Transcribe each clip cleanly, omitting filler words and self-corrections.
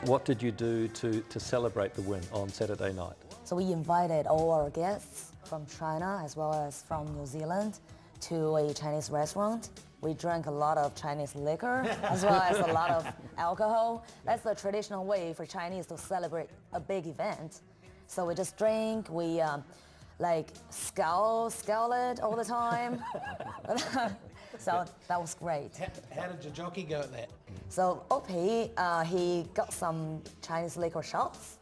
What did you do to celebrate the win on Saturday night? So we invited all our guests from China as well as from New Zealand to a Chinese restaurant. We drank a lot of Chinese liquor as well as a lot of alcohol. That's the traditional way for Chinese to celebrate a big event. So we just drink, we like scowl it all the time. So that was great. How did your jockey go at that? So Opie, he got some Chinese liquor shots,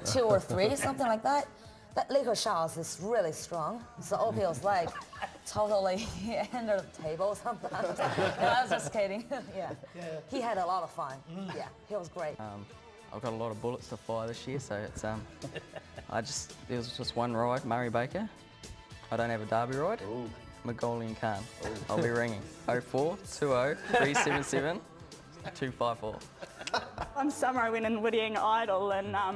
2 or 3, something like that. That liquor shots is really strong. So Opie was like totally under the table sometimes. No, I was just kidding. Yeah. He had a lot of fun. Yeah, he was great. I've got a lot of bullets to fire this year, so it's there was just one ride, Murray Baker. I don't have a derby ride. Ooh. Mongolian Khan. I'll be ringing 04 20 377 254. One summer I went in Whittying Idol and I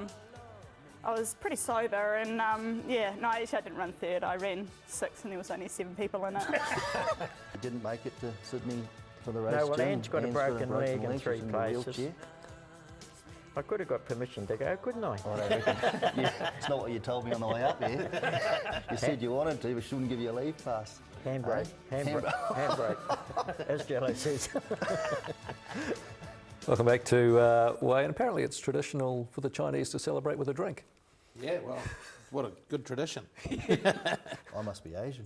was pretty sober and yeah, no, actually I didn't run third, I ran 6th and there was only 7 people in it. You didn't make it to Sydney for the race. No, well, Jim. Anne's got a broken leg in 3 she's the places. wheelchair. I could have got permission to go, couldn't I? I don't reckon. It's not what you told me on the way up here. You said you wanted to, but she wouldn't give you a leave pass. Handbrake, handbrake, as Jello says. Welcome back to Wayne. Apparently it's traditional for the Chinese to celebrate with a drink. Yeah, well, what a good tradition. I must be Asian.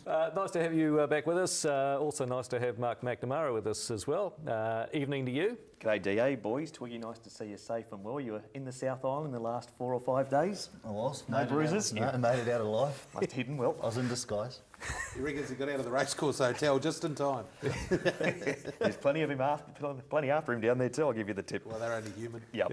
Nice to have you back with us. Also nice to have Mark McNamara with us as well. Evening to you. G'day DA boys, Twiggy, nice to see you safe and well. You were in the South Island the last 4 or 5 days. I was. No bruises? No, made it out alive. Must have hidden well. I was in disguise. He reckons he got out of the racecourse hotel just in time. There's plenty of him after him down there too, I'll give you the tip. Well, they're only human. Yep.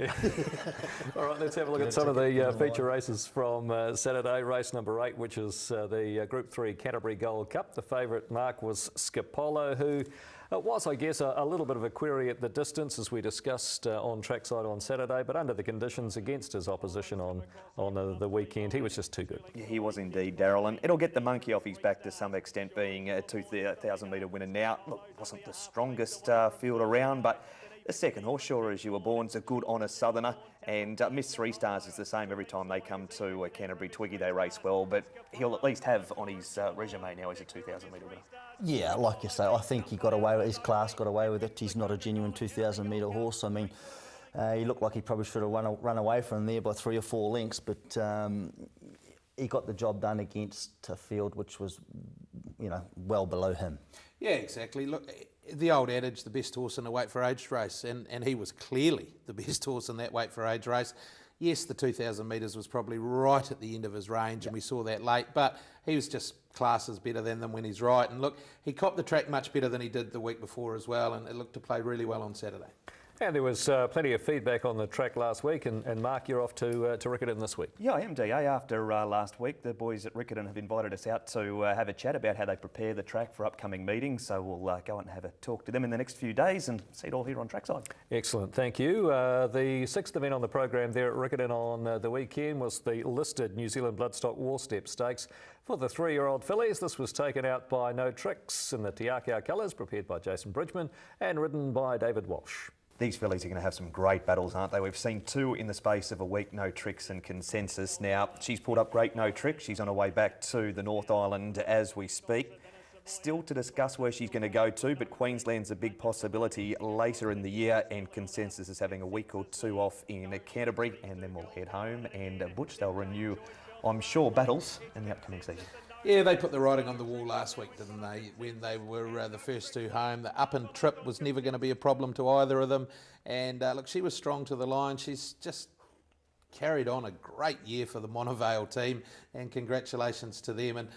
All right, let's have a look at some of the feature races from Saturday. Race number 8, which is the Group 3 Canterbury Gold Cup. The favourite, Mark, was Skipolo, who was, I guess, a little bit of a query at the distance, as we discussed on trackside on Saturday, but under the conditions against his opposition on the weekend, he was just too good. Yeah, he was indeed, Daryl, and it'll get the monkey off his back to some extent, being a 2,000 metre winner now. Look, wasn't the strongest field around, but the second horse, Sure As You Were Born, is a good, honest southerner, and Miss 3 Stars is the same every time they come to Canterbury. Twiggy, they race well, but he'll at least have on his resume now as a 2,000 metre winner. Yeah, like you say, I think he got away with his class, got away with it. He's not a genuine 2,000 metre horse. I mean, he looked like he probably should have run away from there by 3 or 4 lengths, but he got the job done against a field which was, you know, well below him. Yeah, exactly. Look, the old adage, the best horse in a weight for age race, and he was clearly the best horse in that weight for age race. Yes, the 2,000 metres was probably right at the end of his range, and we saw that late, but he was just classes better than them when he's right. And look, he copped the track much better than he did the week before as well, and it looked to play really well on Saturday. And there was plenty of feedback on the track last week, and Mark, you're off to Riccarton this week. Yeah, I am, DA. After last week, the boys at Riccarton have invited us out to have a chat about how they prepare the track for upcoming meetings, so we'll go and have a talk to them in the next few days and see it all here on trackside. Excellent, thank you. The 6th event on the program there at Riccarton on the weekend was the listed New Zealand Bloodstock War Step Stakes. For the 3-year-old fillies, this was taken out by No Tricks in the Te Akau colours, prepared by Jason Bridgman and ridden by David Walsh. These fillies are going to have some great battles, aren't they? We've seen 2 in the space of a week, No Tricks and Consensus. Now, she's pulled up great No Tricks. She's on her way back to the North Island as we speak. Still to discuss where she's going to go to, but Queensland's a big possibility later in the year, and Consensus is having a week or 2 off in Canterbury, and then we'll head home, and Butch, they'll renew, I'm sure, battles in the upcoming season. Yeah, they put the writing on the wall last week, didn't they, when they were the first 2 home. The up and trip was never going to be a problem to either of them. And look, she was strong to the line. She's just carried on a great year for the Monavale team, and congratulations to them. And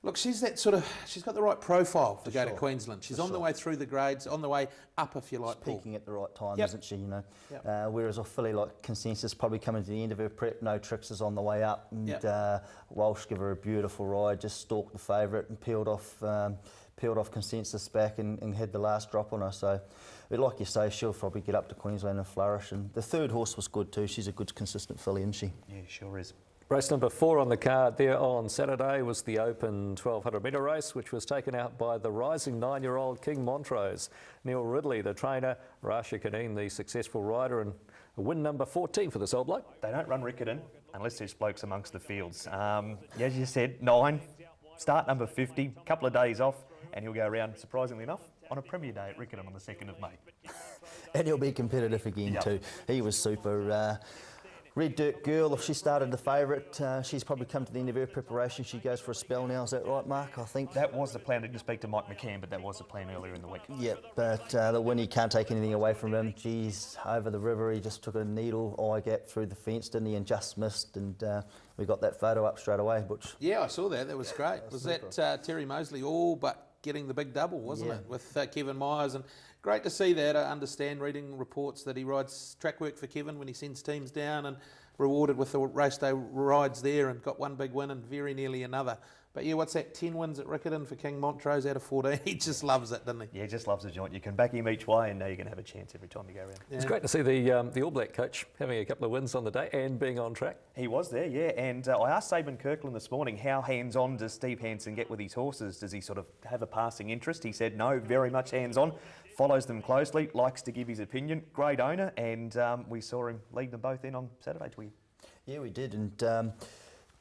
look, she's that sort of, she's got the right profile to go to Queensland. She's on the way through the grades, on the way up, if you like, peaking at the right time, isn't she, you know? Whereas a filly like Consensus probably coming to the end of her prep, No Tricks is on the way up, and Walsh give her a beautiful ride, just stalked the favourite and peeled off Consensus back and had the last drop on her. So, but like you say, she'll probably get up to Queensland and flourish. And the 3rd horse was good too. She's a good, consistent filly, isn't she? Yeah, sure is. Race number 4 on the card there on Saturday was the Open 1200 metre race, which was taken out by the rising 9-year-old King Montrose. Neil Ridley, the trainer, Rasha Kaneen, the successful rider, and a win number 14 for this old bloke. They don't run Riccarton unless there's blokes amongst the fields. As you said, 9, start number 50, couple of days off, and he'll go around, surprisingly enough, on a Premier Day at Riccarton on the 2nd of May. And he'll be competitive again too. He was super. Red Dirt Girl, if she started the favourite, she's probably come to the end of her preparation. She goes for a spell now, is that right, Mark? I think that was the plan. I didn't speak to Mike McNamara, but that was the plan earlier in the week. Yeah, but the Winnie can't take anything away from him. Geez, over the river, he just took a needle eye gap through the fence, didn't he, and just missed. And we got that photo up straight away, Butch. Yeah, I saw that. That was great. Was that Terry Mosley all but getting the big double, wasn't it, with Kevin Myers? And great to see that. I understand, reading reports, that he rides track work for Kevin when he sends teams down, and rewarded with the race day rides there, and got one big win and very nearly another. But yeah, what's that, 10 wins at Riccarton for King Montrose out of 14? He just loves it, doesn't he? Yeah, just loves a joint. You can back him each way and know you're going to have a chance every time you go around. Yeah. It's great to see the All Black coach having a couple of wins on the day and being on track. He was there, yeah, and I asked Sabin Kirkland this morning, how hands-on does Steve Hansen get with his horses? Does he sort of have a passing interest? He said no, very much hands-on, follows them closely, likes to give his opinion, great owner, and we saw him lead them both in on Saturday. Yeah, we did, and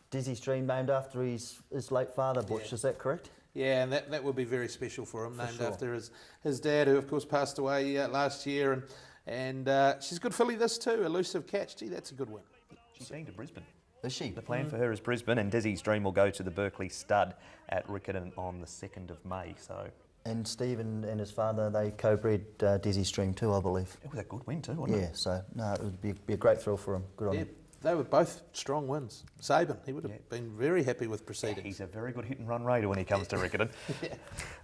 Dizzy's Dream named after his late father, Butch, is that correct? Yeah, and that would be very special for him, named after his dad, who of course passed away last year. And she's a good filly, this too, Elusive Catch. Gee, that's a good win. She's heading to Brisbane. Is she? The plan for her is Brisbane, and Dizzy's Dream will go to the Berkeley Stud at Riccarton on the 2nd of May. So. And Stephen and his father, they co-bred Dizzy's Dream too, I believe. It was a good win too, wasn't it? Yeah, so no, it would be a great thrill for him. Good on him. They were both strong wins. Sabin, he would have been very happy with proceedings. He's a very good hit and run raider when he comes to Riccarton.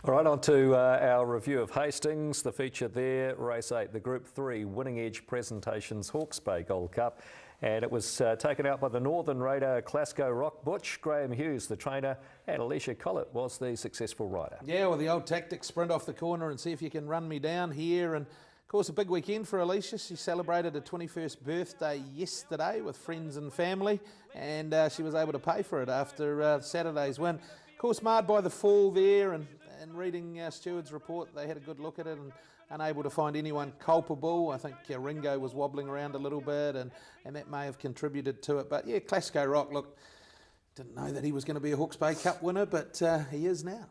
All right, on to our review of Hastings. The feature there, race 8, the Group 3 Winning Edge Presentations Hawkes Bay Gold Cup. And it was taken out by the Northern Raider Glasgow Rock Butch. Graham Hughes, the trainer, and Alicia Collett was the successful rider. Yeah, well, the old tactic, sprint off the corner and see if you can run me down here. And of course, a big weekend for Alicia. She celebrated her 21st birthday yesterday with friends and family, and she was able to pay for it after Saturday's win. Of course, marred by the fall there, and reading Steward's report, they had a good look at it and unable to find anyone culpable. I think Ringo was wobbling around a little bit, and that may have contributed to it. But yeah, Glasgow Rock, look, didn't know that he was going to be a Hawkes Bay Cup winner, but he is now.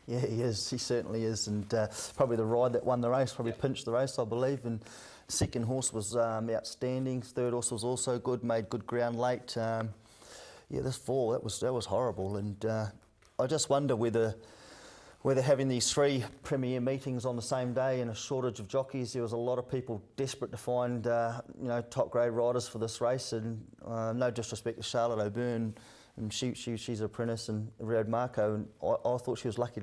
Yeah, he is. He certainly is, and probably the ride that won the race, probably pinched the race, I believe. And second horse was outstanding. Third horse was also good, made good ground late. Yeah, this fall that was horrible, and I just wonder whether having these 3 premier meetings on the same day and a shortage of jockeys, there was a lot of people desperate to find top grade riders for this race. And no disrespect to Charlotte O'Byrne. And she's an apprentice, and rode Marco, and I thought she was lucky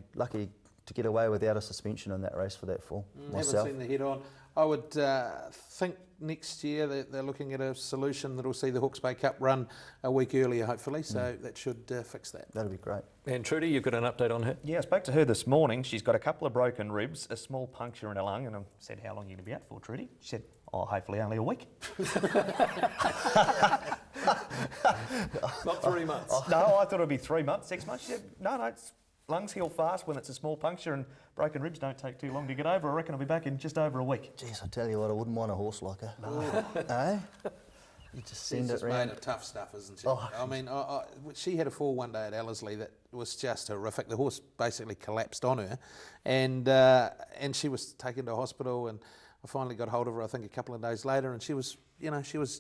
to get away without a suspension in that race for that fall. Haven't seen the head on. I would think next year they're looking at a solution that'll see the Hawkes Bay Cup run a week earlier, hopefully, so that should fix that. That'll be great. And Trudy, you've got an update on her? Yeah, I spoke to her this morning. She's got a couple of broken ribs, a small puncture in her lung, and I said, how long are you going to be out for, Trudy? She said, oh, hopefully only a week. Not 3 months. No, I thought it would be 3 months, 6 months. She said, no, lungs heal fast when it's a small puncture, and broken ribs don't take too long to get over. I reckon I'll be back in just over a week. Jeez, I tell you what, I wouldn't want a horse like her. No. Eh? You just send it around. She's made of tough stuff, isn't she? Oh. I mean, she had a fall one day at Ellerslie that was just horrific. The horse basically collapsed on her, and she was taken to hospital, and I finally got hold of her, I think, a couple of days later, and she was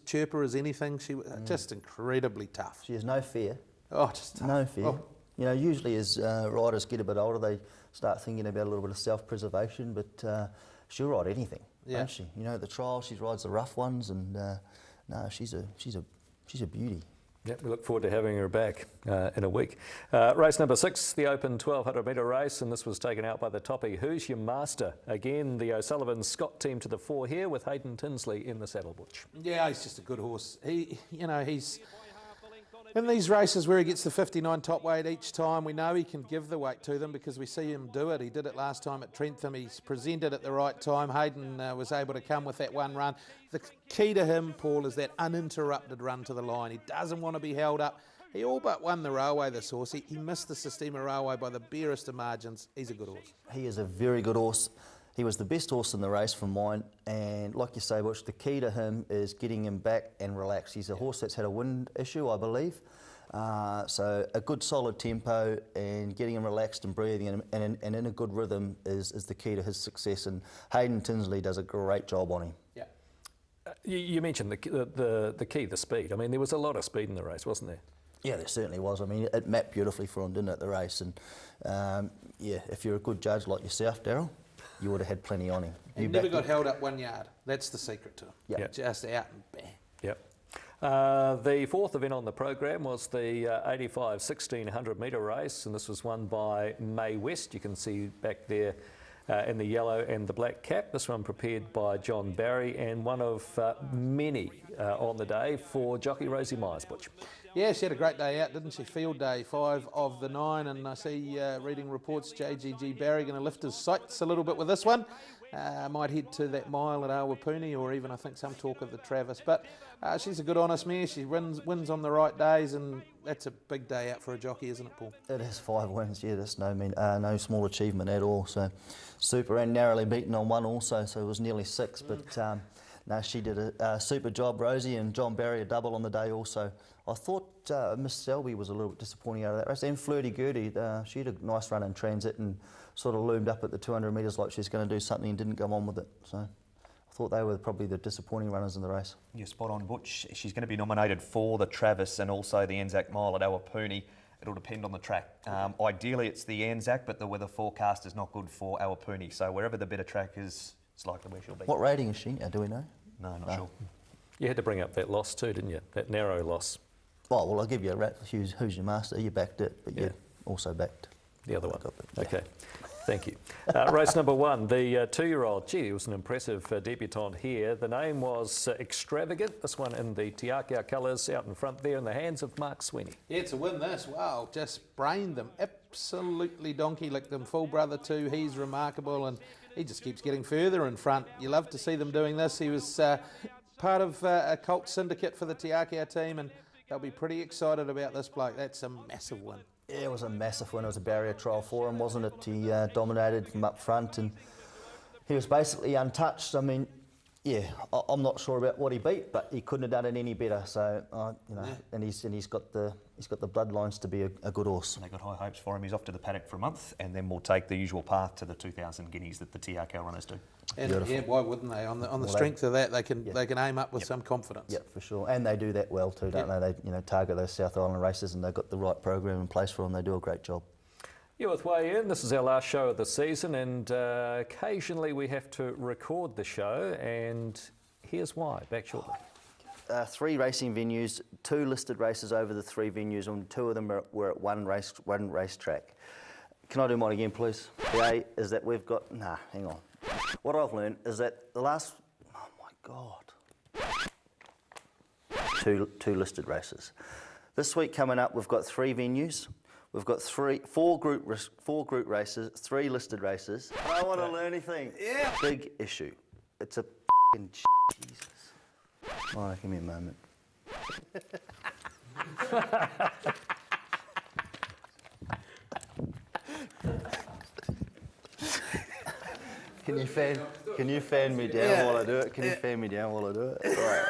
chirper as anything. She was just incredibly tough. She has no fear. Oh, just tough. No fear. Oh. Usually as riders get a bit older, they start thinking about a little bit of self-preservation, but she'll ride anything, won't she? At the trial, she rides the rough ones, and no, she's a beauty. Yep, we look forward to having her back in a week. Race number 6, the Open 1200 metre race, and this was taken out by the toppy. Who's Your Master? Again, the O'Sullivan Scott team to the fore here with Hayden Tinsley in the saddle, Butch. Yeah, he's just a good horse. He's In these races where he gets the 59 top weight each time, we know he can give the weight to them because we see him do it. He did it last time at Trentham. He's presented at the right time. Hayden was able to come with that one run. The key to him, Paul, is that uninterrupted run to the line. He doesn't want to be held up. He all but won the railway, this horse. He missed the Sistema Railway by the barest of margins. He's a good horse. He is a very good horse. He was the best horse in the race from mine, and like you say, Butch, the key to him is getting him back and relaxed. He's a horse that's had a wind issue, I believe, so a good solid tempo and getting him relaxed and breathing and in a good rhythm is the key to his success, and Hayden Tinsley does a great job on him. Yeah. You mentioned the key, the speed. I mean, there was a lot of speed in the race, wasn't there? Yeah, there certainly was. I mean, it mapped beautifully for him, didn't it, the race, and yeah, if you're a good judge like yourself, Daryl, you would have had plenty on him. He never got held up 1 yard. That's the secret to him. Yep. Just out and bang. Yep. The fourth event on the program was the 85 1600 metre race, and this was won by May West. You can see back there in the yellow and the black cap. This one prepared by John Barry, and one of many on the day for jockey Rosie Myers, Butch. Yeah, she had a great day out, didn't she? Field day, 5 of the 9, and I see reading reports JGG Barry going to lift his sights a little bit with this one. Might head to that mile at Awapuni, or even I think some talk of the Travis. But she's a good honest mare. She wins on the right days, and that's a big day out for a jockey, isn't it, Paul? It is 5 wins, yeah, that's no small achievement at all. So super, and narrowly beaten on one also, so it was nearly 6. But no, she did a super job, Rosie, and John Barry a double on the day also. I thought Miss Selby was a little bit disappointing out of that race, and Flirty Gertie, she had a nice run in transit and sort of loomed up at the 200 metres like she's going to do something and didn't go on with it. So I thought they were probably the disappointing runners in the race. You're spot on, Butch. She's going to be nominated for the Travis and also the Anzac Mile at Awapuni. It'll depend on the track. Ideally, it's the Anzac, but the weather forecast is not good for Awapuni. So wherever the better track is, it's likely where she'll be. What rating is she now, do we know? No, not sure. You had to bring up that loss too, didn't you? That narrow loss. Oh, well, I'll give you a rap. Who's your master? You backed it, but you also backed the other one. Yeah. Okay, thank you. Race number 1, the 2-year-old. Gee, it was an impressive debutant here. The name was Extravagant. This one in the Te Akau colours out in front there in the hands of Mark Sweeney. Yeah, it's a win this. Wow, just brained them. Absolutely donkey-licked them. Full brother too. He's remarkable, and he just keeps getting further in front. You love to see them doing this. He was part of a cult syndicate for the Te Akau team, and they'll be pretty excited about this bloke. That's a massive win. Yeah, it was a massive win. It was a barrier trial for him, wasn't it? He dominated from up front, and he was basically untouched. I mean, yeah, I'm not sure about what he beat, but he couldn't have done it any better. So, you know, and he's got the bloodlines to be a good horse. And they've got high hopes for him. He's off to the paddock for a month, and then we'll take the usual path to the 2,000 guineas that the Te Akau runners do. And yeah, why wouldn't they? On the strength of that, they can aim up with some confidence. Yeah, for sure. And they do that well too, don't they? They target those South Island races, and they've got the right program in place for them. They do a great job. You're with Way In. This is our last show of the season, and occasionally we have to record the show, and here's why. Back shortly. 3 racing venues, 2 listed races over the 3 venues, and 2 of them were at one racetrack. Can I do mine again, please? The A is that we've got... Nah, hang on. What I've learned is that the last... Oh, my God. 2 listed races. This week coming up, we've got 3 venues. We've got 4 group races, 3 listed races. I don't want to learn anything. Yeah. Big issue. It's a f***ing Jesus. All right, give me a moment. Can you fan me down while I do it? Can you fan me down while I do it? All right.